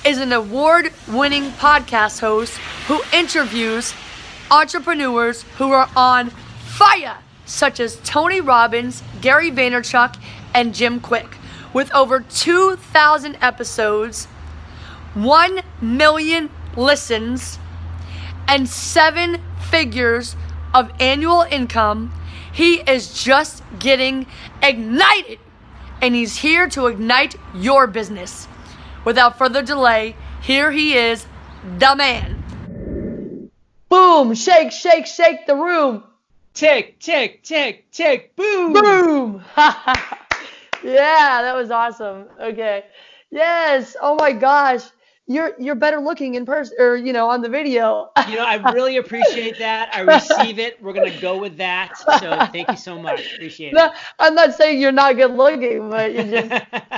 is an award-winning podcast host who interviews entrepreneurs who are on fire, such as Tony Robbins, Gary Vaynerchuk, and Jim Quick. With over 2,000 episodes, 1 million listens, and 7 figures of annual income, he is just getting ignited. And he's here to ignite your business. Without further delay, here he is, the man. Boom, shake, shake, shake the room. Tick, tick, tick, tick, boom. Boom. Yeah, that was awesome. Okay. Yes. Oh my gosh. You're better looking in person, or on the video. I really appreciate that. I receive it. We're gonna go with that. So thank you so much. Appreciate it. I'm not saying you're not good looking, but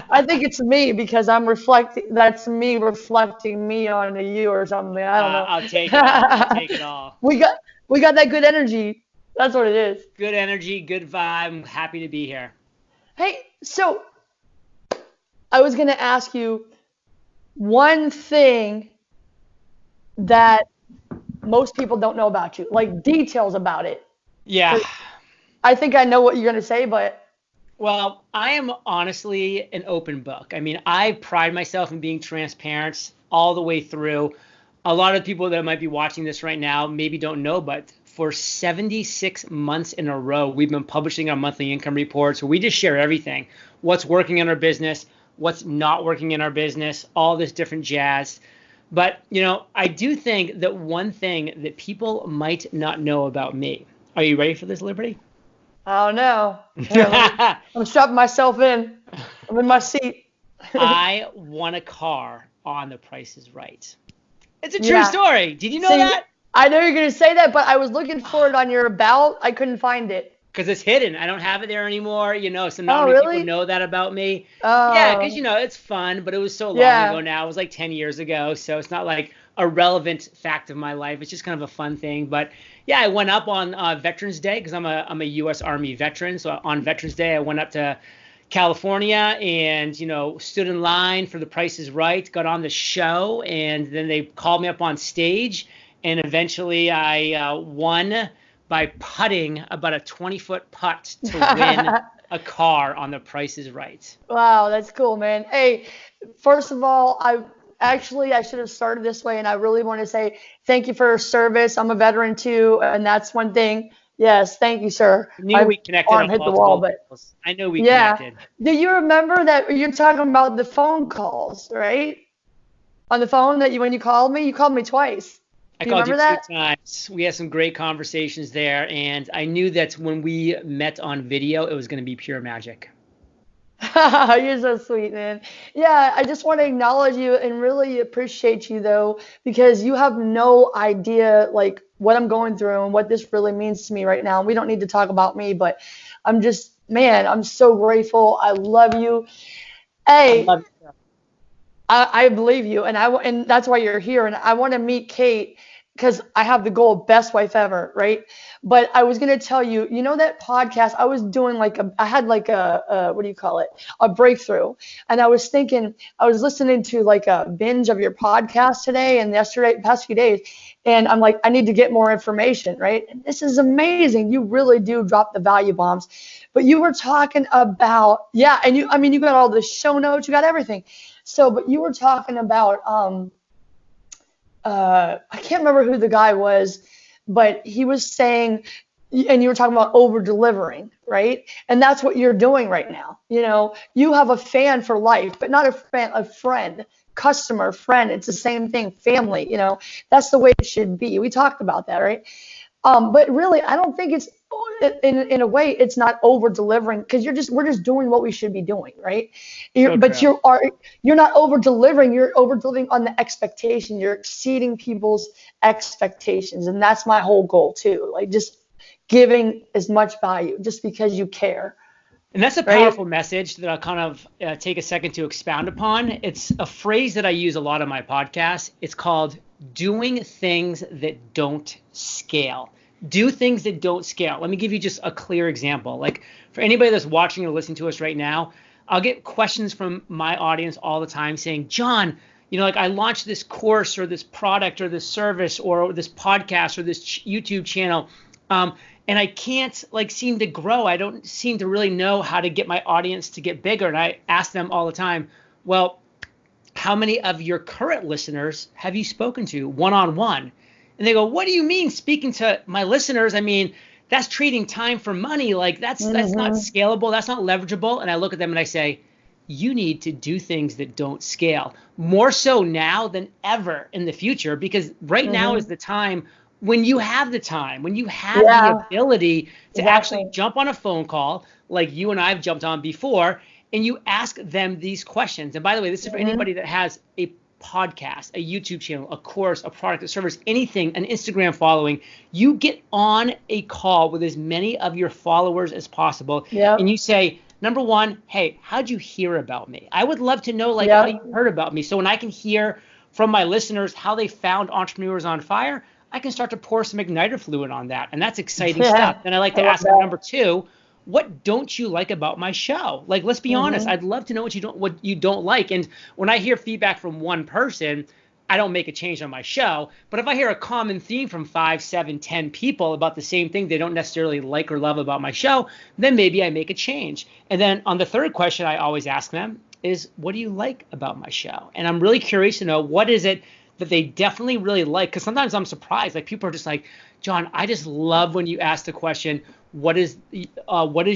I think it's me because I'm reflecting. That's me reflecting me onto you or something. I don't know. I'll take it. I'll take it all. We got that good energy. That's what it is. Good energy, good vibe. I'm happy to be here. Hey, so I was gonna ask you one thing that most people don't know about you, like details about it. Yeah. I think I know what you're going to say, but. Well, I am honestly an open book. I mean, I pride myself in being transparent all the way through. A lot of people that might be watching this right now maybe don't know, but for 76 months in a row, we've been publishing our monthly income reports where we just share everything, what's working in our business, what's not working in our business, all this different jazz. But, I do think that one thing that people might not know about me. Are you ready for this, Liberty? I don't know. I'm strapping myself in. I'm in my seat. I won a car on The Price is Right. It's a true story. Did you know that? I know you're going to say that, but I was looking for it on your about. I couldn't find it. Because it's hidden. I don't have it there anymore, so not many people know that about me. Oh. Yeah, because, it's fun, but it was so long ago now. It was like 10 years ago, so it's not like a relevant fact of my life. It's just kind of a fun thing. But, yeah, I went up on Veterans Day because I'm a U.S. Army veteran. So on Veterans Day, I went up to California and, stood in line for The Price is Right, got on the show, and then they called me up on stage, and eventually I won by putting about a 20-foot putt to win a car on The Price is Right. Wow, that's cool, man. Hey, first of all, I should have started this way, and I really want to say thank you for your service. I'm a veteran too, and that's one thing. Yes, thank you, sir. I knew we connected. Arm hit the wall, but I know we connected. Do you remember that you're talking about the phone calls, right? On the phone when you called me twice. I called you 2 times. We had some great conversations there, and I knew that when we met on video, it was going to be pure magic. You're so sweet, man. Yeah, I just want to acknowledge you and really appreciate you, though, because you have no idea, like, what I'm going through and what this really means to me right now. We don't need to talk about me, but I'm just, man, I'm so grateful. I love you. Hey, I believe you, and that's why you're here, and I want to meet Kate, because I have the goal of best wife ever, right? But I was going to tell you, that podcast, I was doing I had what do you call it? A breakthrough. And I was thinking, I was listening to like a binge of your podcast today and past few days. And I'm like, I need to get more information, right? And this is amazing. You really do drop the value bombs. But you were talking about, and you got all the show notes, you got everything. So, but you were talking about, I can't remember who the guy was, but he was saying, and you were talking about over delivering, right? And that's what you're doing right now. You have a fan for life, but not a friend, customer, friend. It's the same thing, family, that's the way it should be. We talked about that, right? But really, I don't think it's, in a way, it's not over delivering, because we're just doing what we should be doing, right? You're not over delivering. You're over delivering on the expectation. You're exceeding people's expectations, and that's my whole goal too. Like, just giving as much value, just because you care. And that's a powerful message that I'll kind of take a second to expound upon. It's a phrase that I use a lot on my podcast. It's called doing things that don't scale. Do things that don't scale. Let me give you just a clear example. Like, for anybody that's watching or listening to us right now, I'll get questions from my audience all the time saying, John, like I launched this course or this product or this service or this podcast or this YouTube channel, and I can't like seem to grow. I don't seem to really know how to get my audience to get bigger. And I ask them all the time, well, how many of your current listeners have you spoken to one-on-one? And they go, what do you mean speaking to my listeners? I mean, that's trading time for money. Like that's not scalable. That's not leverageable. And I look at them and I say, you need to do things that don't scale more so now than ever in the future, because right now is the time when you have the time, when you have the ability to actually jump on a phone call like you and I've jumped on before, and you ask them these questions. And by the way, this is for anybody that has a podcast, a YouTube channel, a course, a product, a service, anything, an Instagram following. You get on a call with as many of your followers as possible, and you say, number one, hey, how'd you hear about me? I would love to know how you heard about me. So when I can hear from my listeners how they found Entrepreneurs on Fire, I can start to pour some igniter fluid on that. And that's exciting stuff. Then I like to ask them, number two, what don't you like about my show? Like, let's be honest. I'd love to know what you don't like. And when I hear feedback from one person, I don't make a change on my show. But if I hear a common theme from 5, 7, 10 people about the same thing they don't necessarily like or love about my show, then maybe I make a change. And then on the third question I always ask them is, what do you like about my show? And I'm really curious to know, what is it that they definitely really like? Because sometimes I'm surprised. Like, people are just like, John, I just love when you ask the question, what is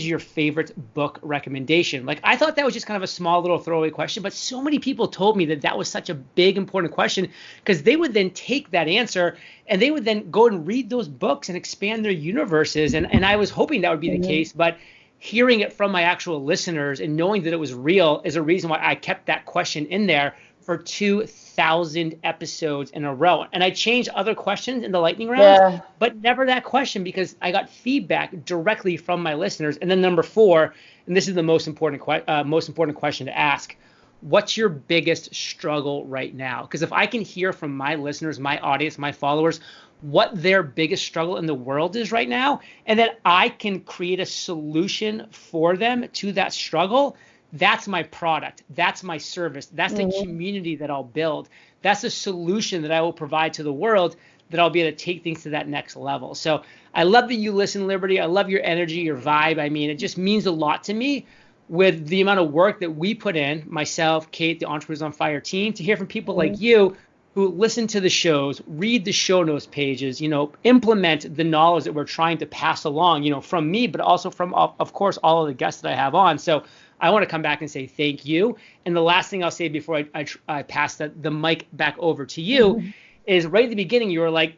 your favorite book recommendation? Like, I thought that was just kind of a small little throwaway question, but so many people told me that was such a big, important question, because they would then take that answer and they would then go and read those books and expand their universes. And I was hoping that would be the case, but hearing it from my actual listeners and knowing that it was real is a reason why I kept that question in there for 2,000 episodes in a row. And I changed other questions in the lightning round, but never that question, because I got feedback directly from my listeners. And then number four, and this is the most important question to ask, what's your biggest struggle right now? Because if I can hear from my listeners, my audience, my followers, what their biggest struggle in the world is right now, and then I can create a solution for them to that struggle, that's my product. That's my service. That's the community that I'll build. That's a solution that I will provide to the world, that I'll be able to take things to that next level. So I love that you listen, Liberty. I love your energy, your vibe. I mean, it just means a lot to me with the amount of work that we put in, myself, Kate, the Entrepreneurs on Fire team, to hear from people like you who listen to the shows, read the show notes pages, implement the knowledge that we're trying to pass along, from me, but also from, of course, all of the guests that I have on. So I want to come back and say thank you. And the last thing I'll say before I pass the mic back over to you is, right at the beginning, you were like,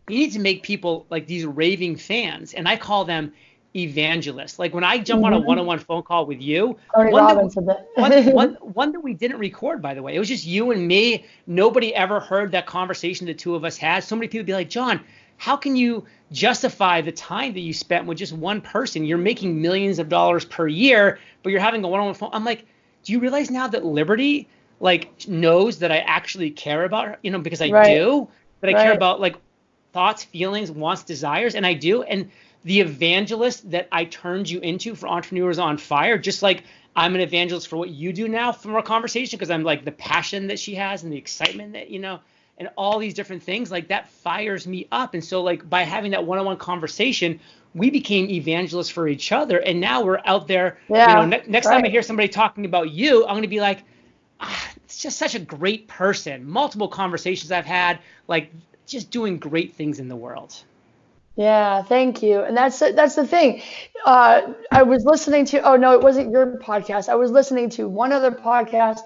you need to make people like these raving fans. And I call them evangelists. Like, when I jump on a one-on-one phone call with you, one that we didn't record, by the way, it was just you and me. Nobody ever heard that conversation the two of us had. So many people be like, John, how can you justify the time that you spent with just one person? You're making millions of dollars per year, but you're having a one-on-one phone. I'm like, do you realize now that Liberty knows that I actually care about her, because I do, that I care about thoughts, feelings, wants, desires, and I do. And the evangelist that I turned you into for Entrepreneurs on Fire, just like I'm an evangelist for what you do now from our conversation, because I'm like the passion that she has and the excitement that, and all these different things, that fires me up. And so by having that one-on-one conversation, we became evangelists for each other. And now we're out there, next time I hear somebody talking about you, I'm going to be like, it's just such a great person. Multiple conversations I've had, just doing great things in the world. Yeah, thank you. And that's the thing. I was listening to, oh no, it wasn't your podcast. I was listening to one other podcast,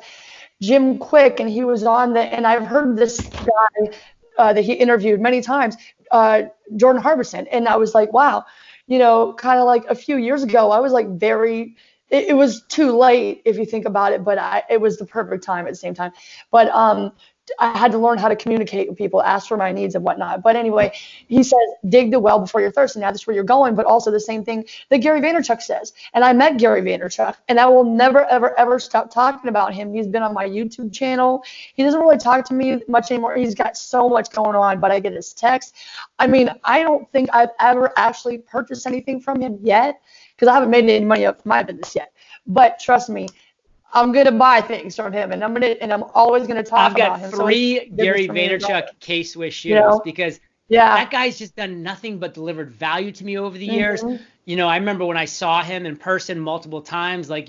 Jim Quick, and he was on and I've heard this guy that he interviewed many times, Jordan Harbison. And I was like, wow, kind of like a few years ago, I was it was too late if you think about it, but it was the perfect time at the same time. But I had to learn how to communicate with people, ask for my needs and whatnot. But anyway, he says, dig the well before you're thirsty. Now that's where you're going, but also the same thing that Gary Vaynerchuk says. And I met Gary Vaynerchuk, and I will never, ever, ever stop talking about him. He's been on my YouTube channel. He doesn't really talk to me much anymore. He's got so much going on, but I get his text. I mean, I don't think I've ever actually purchased anything from him yet, because I haven't made any money up my business yet. But trust me, I'm gonna buy things from him, and I'm always gonna talk I've about got him. So it's 3 business Gary for me as well. Vaynerchuk K-Swiss You shoes know? because Yeah. that guy's just done nothing but delivered value to me over the years. Hmm. I remember when I saw him in person multiple times, like,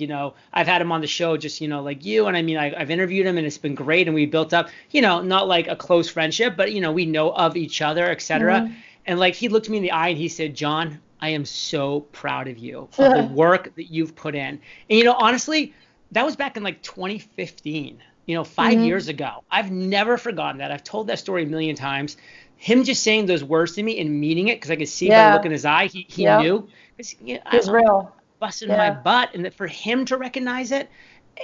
I've had him on the show just, like you. And I mean, I've interviewed him and it's been great. And we built up, not like a close friendship, but, we know of each other, etc. Hmm. And like, he looked me in the eye and he said, John, I am so proud of you, of the work that you've put in. And, honestly, that was back in like 2015, 5 years Hmm. ago. I've never forgotten that. I've told that story a million times. Him just saying those words to me and meaning it, because I could see by the look Yeah. in his eye, he Yep. knew. Because He's I'm real. busting my Yeah. butt, and that for him to recognize it,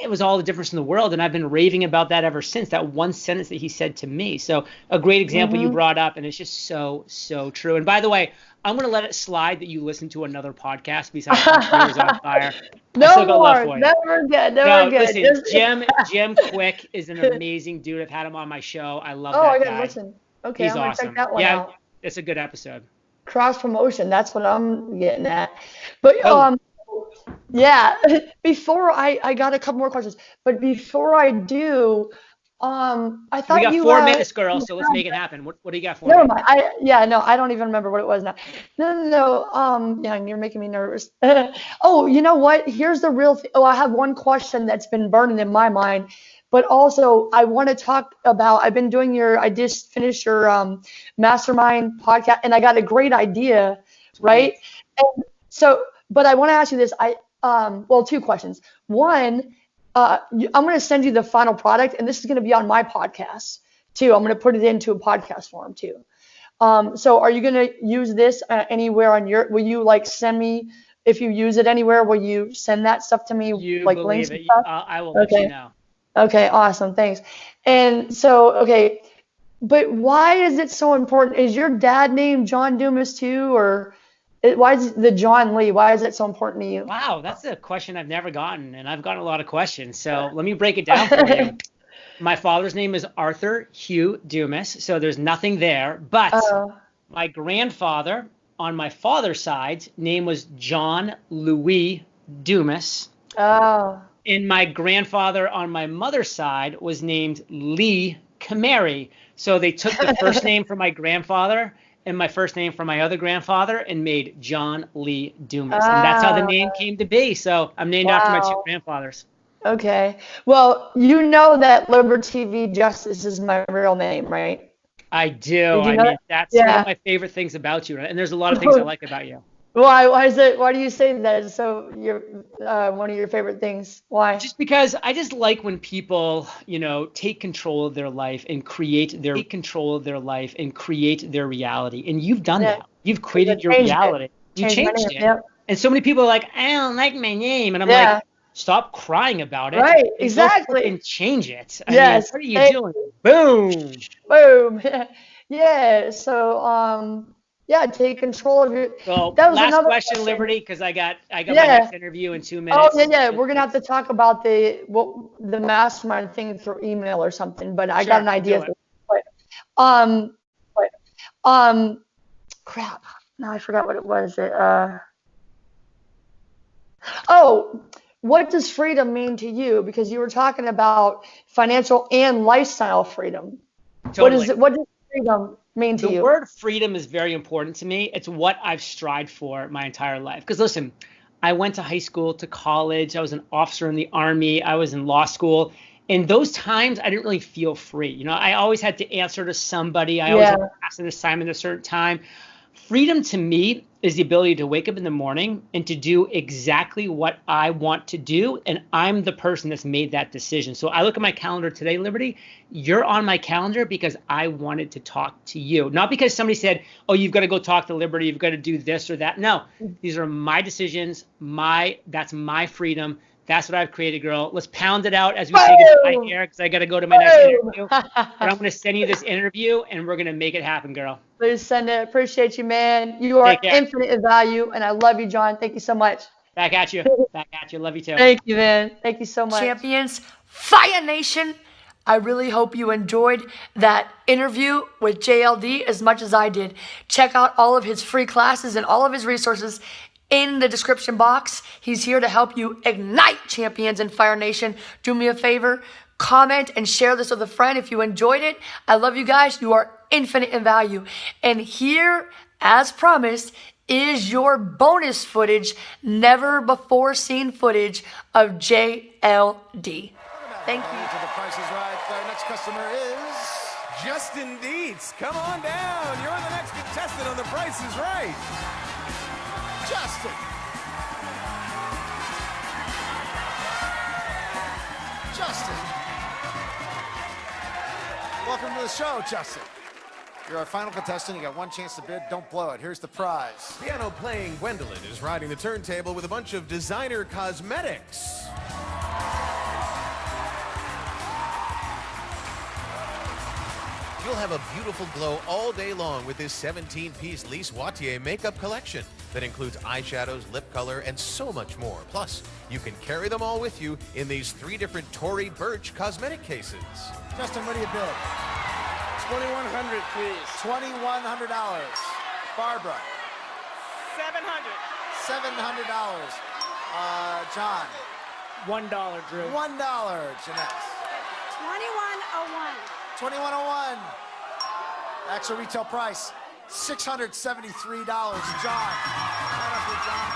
it was all the difference in the world. And I've been raving about that ever since, that one sentence that he said to me. So a great example you Hmm. brought up, and it's just so, so true. And by the way, I'm going to let it slide that you listen to another podcast besides Entrepreneurs on Fire. I still No got love more. for you. Never again. Never No, again. listen, Just Jim Quick is an amazing dude. I've had him on my show. I love oh, I that gotta guy. listen. Okay, He's I'm gonna check awesome. that one Yeah, out. it's a good episode. Cross promotion. That's what I'm getting at. But Boom. yeah. Before I got a couple more questions, but before I do, I We thought got you 4 minutes, girl, so let's make it happen. What do you got for never me? mind. No, I don't even remember what it was now. No, no, no. Yeah, you're making me nervous. Oh, you know what? Here's the real thing. Oh, I have one question that's been burning in my mind, but also I want to talk about. I just finished your Mastermind podcast, and I got a great idea, right? Sweet. And so, but I want to ask you this. Well, two questions. One, I'm going to send you the final product, and this is going to be on my podcast too. I'm going to put it into a podcast form too. So are you going to use this anywhere on will you like send me, if you use it anywhere, will you send that stuff to me, You like links believe and it. stuff? I will let you Okay. know. Okay. Awesome. Thanks. And so, okay, but why is it so important? Is your dad named John Dumas too, or why is the John Lee? Why is it so important to you? Wow, that's a question I've never gotten, and I've gotten a lot of questions. So let me break it down for you. My father's name is Arthur Hugh Dumas, so there's nothing there. But Oh, my grandfather on my father's side name was John Louis Dumas. oh, And my grandfather on my mother's side was named Lee Camary. So they took the first name from my grandfather and my first name from my other grandfather and made John Lee Dumas. And that's how the oh, name came to be. So I'm named after my two wow. grandfathers. Okay. Well, you know that Liberty V Justice is my real name, right? I do. Did you I know mean, that? that's one of Yeah. my favorite things about you. And there's a lot of things I like about you. Why is it? Why do you say that? So you're one of your favorite things. Why? Just because I just like when people, take control of their life and create their reality. And you've done Yeah. that. You've Because I created your changed it. reality. You Changed my name. changed it. Yep. And so many people are like, I don't like my name. And I'm like, Yeah. stop crying about it Right. and go Exactly. freaking change it. I mean, Yes. what are you Thank doing? Boom. Boom. Yeah. So yeah, take control of your. So That was last another question, question. Liberty, because I got my Yeah. next interview in two Oh yeah, minutes. yeah. We're gonna have to talk about the mastermind thing through email or something. But I got Sure, an we'll idea do it. for. But um, but um, crap. Now I forgot what it was. Oh, what does freedom mean to you? Because you were talking about financial and lifestyle freedom. Totally. What does freedom mean to The you? word freedom is very important to me. It's what I've strived for my entire life. Because listen, I went to high school, to college. I was an officer in the army. I was in law school. In those times, I didn't really feel free. I always had to answer to somebody. I always Yeah. had to pass an assignment at a certain time. Freedom to me is the ability to wake up in the morning and to do exactly what I want to do. And I'm the person that's made that decision. So I look at my calendar today, Liberty. You're on my calendar because I wanted to talk to you, not because somebody said, oh, you've got to go talk to Liberty. You've got to do this or that. No, these are my decisions. That's my freedom. That's what I've created, girl. Let's pound it out as we say goodbye Boom! here because I got to go to my next Boom! interview. But I'm going to send you this interview and we're going to make it happen, girl. Please send it. Appreciate you, man. You are Take care. infinite in value, and I love you, John. Thank you so much. Back at you. Back at you. Love you too. Thank you, man. Thank you so much. Champions, Fire Nation. I really hope you enjoyed that interview with JLD as much as I did. Check out all of his free classes and all of his resources in the description box. He's here to help you ignite champions in Fire Nation. Do me a favor, comment and share this with a friend if you enjoyed it. I love you guys. You are infinite in value. And here, as promised, is your bonus footage, never before seen footage of JLD. Thank you. To the Price is Right. Our next customer is Justin Dietz. Come on down. You're the next contestant on The Price is Right. Justin. Justin. Welcome to the show, Justin. You're our final contestant. You got one chance to bid. Don't blow it. Here's the prize. Piano playing Gwendolyn is riding the turntable with a bunch of designer cosmetics. You'll have a beautiful glow all day long with this 17-piece Lise Wattier makeup collection that includes eyeshadows, lip color, and so much more. Plus, you can carry them all with you in these 3 different Tory Burch cosmetic cases. Justin, what do you bid? $2,100, please. $2,100. Barbara. $700. $700. John. $1, Drew. $1. Jeanette. $21.01. $2,101. Actual retail price, $673. John. Right up here, John.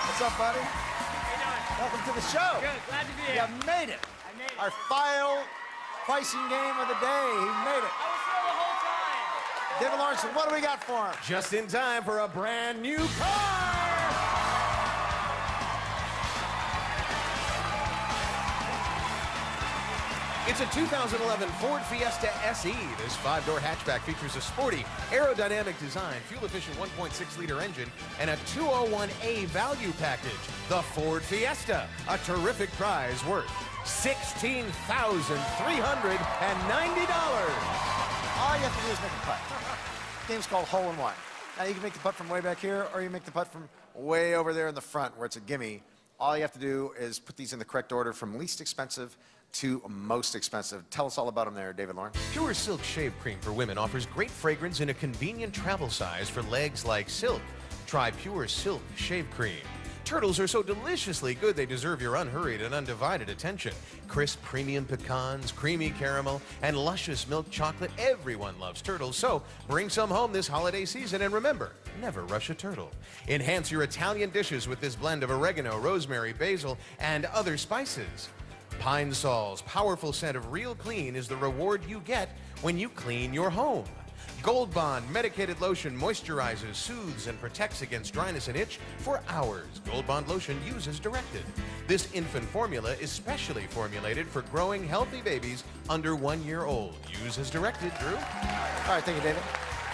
What's up, buddy? How you doing? Welcome to the show. Good, glad to be here. You made it. I made it. Our final pricing game of the day. He made it. I was there the whole time. David Lawrence, what do we got for him? Just in time for a brand new car. It's a 2011 Ford Fiesta SE. This 5-door hatchback features a sporty, aerodynamic design, fuel-efficient 1.6-liter engine, and a 201A value package. The Ford Fiesta, a terrific prize worth $16,390. All you have to do is make a putt. The game's called Hole in One. Now, you can make the putt from way back here, or you can make the putt from way over there in the front where it's a gimme. All you have to do is put these in the correct order from least expensive to most expensive. Tell us all about them there, David Lawrence. Pure Silk Shave Cream for women offers great fragrance in a convenient travel size for legs like silk. Try Pure Silk Shave Cream. Turtles are so deliciously good they deserve your unhurried and undivided attention. Crisp premium pecans, creamy caramel, and luscious milk chocolate. Everyone loves turtles, so bring some home this holiday season, and remember, never rush a turtle. Enhance your Italian dishes with this blend of oregano, rosemary, basil, and other spices. Pine Sol's powerful scent of real clean is the reward you get when you clean your home. Gold Bond medicated lotion moisturizes, soothes, and protects against dryness and itch for hours. Gold Bond lotion uses directed. This infant formula is specially formulated for growing healthy babies under 1 year old. Use as directed, Drew. All right, thank you, David.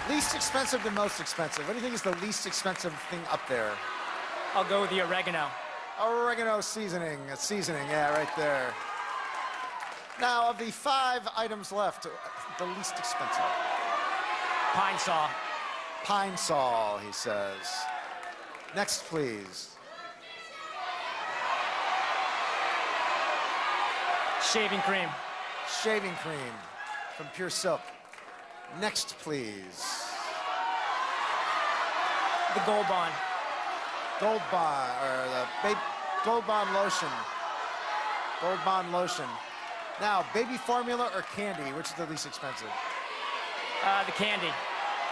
Least expensive to most expensive. What do you think is the least expensive thing up there? I'll go with the oregano. Oregano seasoning. Seasoning, yeah, right there. Now, of the 5 items left, the least expensive. Pine saw. Pine Sol, he says. Next, please. Shaving cream. Shaving cream from Pure Silk. Next, please. The Gold Bond. Gold Bond, or the Gold Bond lotion. Gold Bond lotion. Now, baby formula or candy, which is the least expensive? The candy.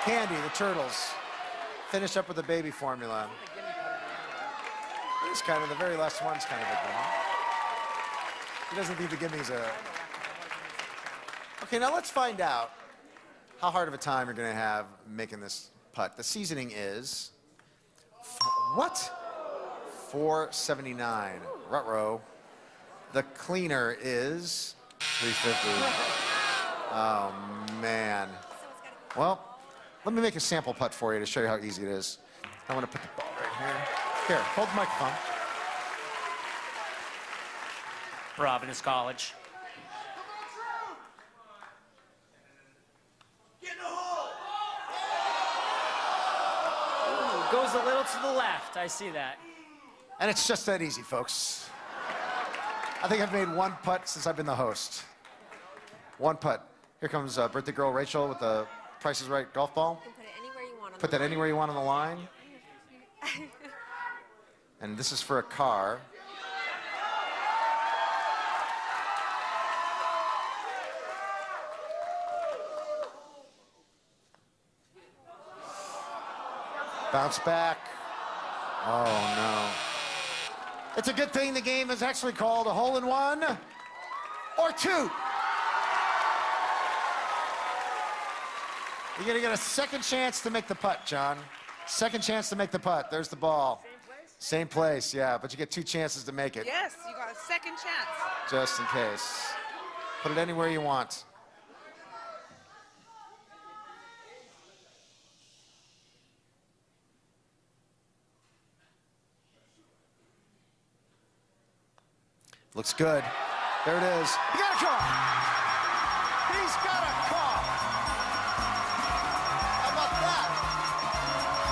Candy, the turtles. Finish up with the baby formula. This kind of, the very last one's kind of a gimme. He doesn't think the gimme's a... Okay, now let's find out how hard of a time you're gonna have making this putt. The seasoning is... What? $4.79. Ruh-roh. The cleaner is $3.50. Oh, man. Well, let me make a sample putt for you to show you how easy it is. I want to put the ball right here. Here, hold the microphone. Providence College. Ooh, goes a little to the left. I see that. And it's just that easy, folks. I think I've made one putt since I've been the host. One putt. Here comes birthday girl Rachel with the Price is Right golf ball. You can put it anywhere you want on Put the that line. anywhere you want on the line. And this is for a car. Bounce back. Oh, no. It's a good thing the game is actually called a hole-in-one or two. You're going to get a second chance to make the putt, John. Second chance to make the putt. There's the ball. Same place? Same place, yeah, but you get 2 chances to make it. Yes, you got a second chance. Just in case. Put it anywhere you want. Looks good. There it is. He got a call. He's got a call. How about that?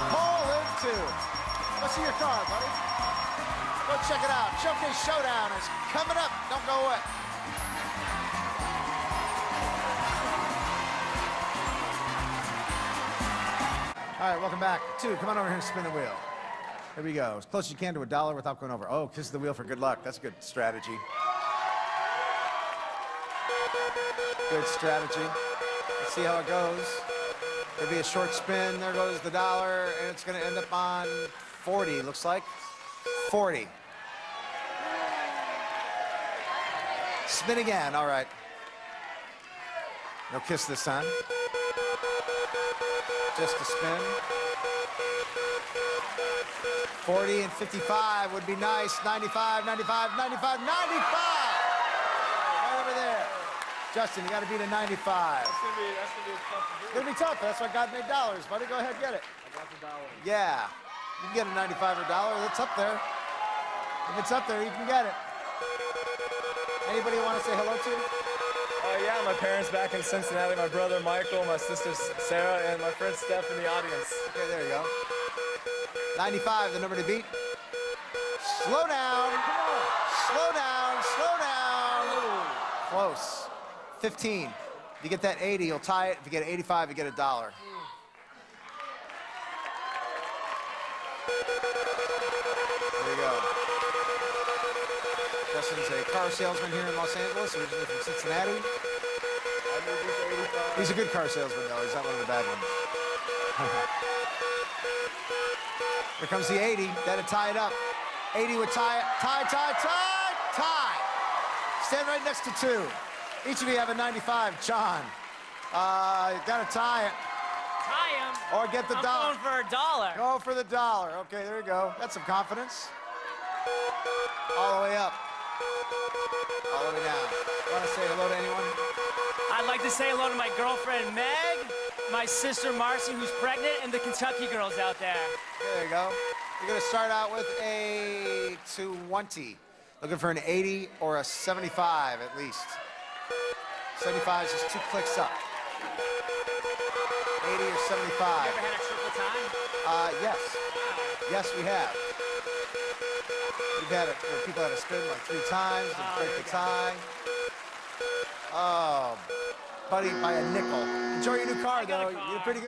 Hole in 2. Let's see your car, buddy. Go check it out. Showcase Showdown is coming up. Don't go away. All right, welcome back. 2, come on over here and spin the wheel. Here we go. As close as you can to $1 without going over. Oh, kiss the wheel for good luck. That's a good strategy. Good strategy. Let's see how it goes. There'll be a short spin. There goes the $1, and it's going to end up on 40, looks like. 40. Spin again. All right. No kiss this time. Just a spin. 40 and 55 would be nice. 95, 95, 95, 95! Right over there. Justin, you got to beat a 95. That's gonna be tough to do. It's going to be tough. That's why God made dollars, buddy. Go ahead, get it. I got the $1. Yeah. You can get a 95 or $1. It's up there. If it's up there, you can get it. Anybody you want to say hello to? Yeah, my parents back in Cincinnati, my brother Michael, my sister Sarah, and my friend Steph in the audience. Okay, there you go. 95, the number to beat. Slow down. Slow down. Slow down. Close. 15. If you get that 80, you'll tie it. If you get 85, you get $1. There you go. Justin's a car salesman here in Los Angeles, originally from Cincinnati. He's a good car salesman, though. He's not one of the bad ones. Here comes the 80. That'll tie it up. 80 would tie it. Tie, tie, tie, tie. Stand right next to 2. Each of you have a 95. John, you got to tie it. Tie him. Or get the $1. I'm going for $1. Go for the $1. Okay, there you go. That's some confidence. All the way up. All the way down. Want to say hello to anyone? I'd like to say hello to my girlfriend Meg, my sister Marcy, who's pregnant, and the Kentucky girls out there. Okay, there you go. You're going to start out with a 20. Looking for an 80 or a 75 at least. 75 is just 2 clicks up. 80 or 75. You ever had a triple time? Yes. Yes, we have. We've had it where people had to spin like 3 times to break the tie. Oh, buddy, by a nickel. Enjoy your new car, though. You did pretty good.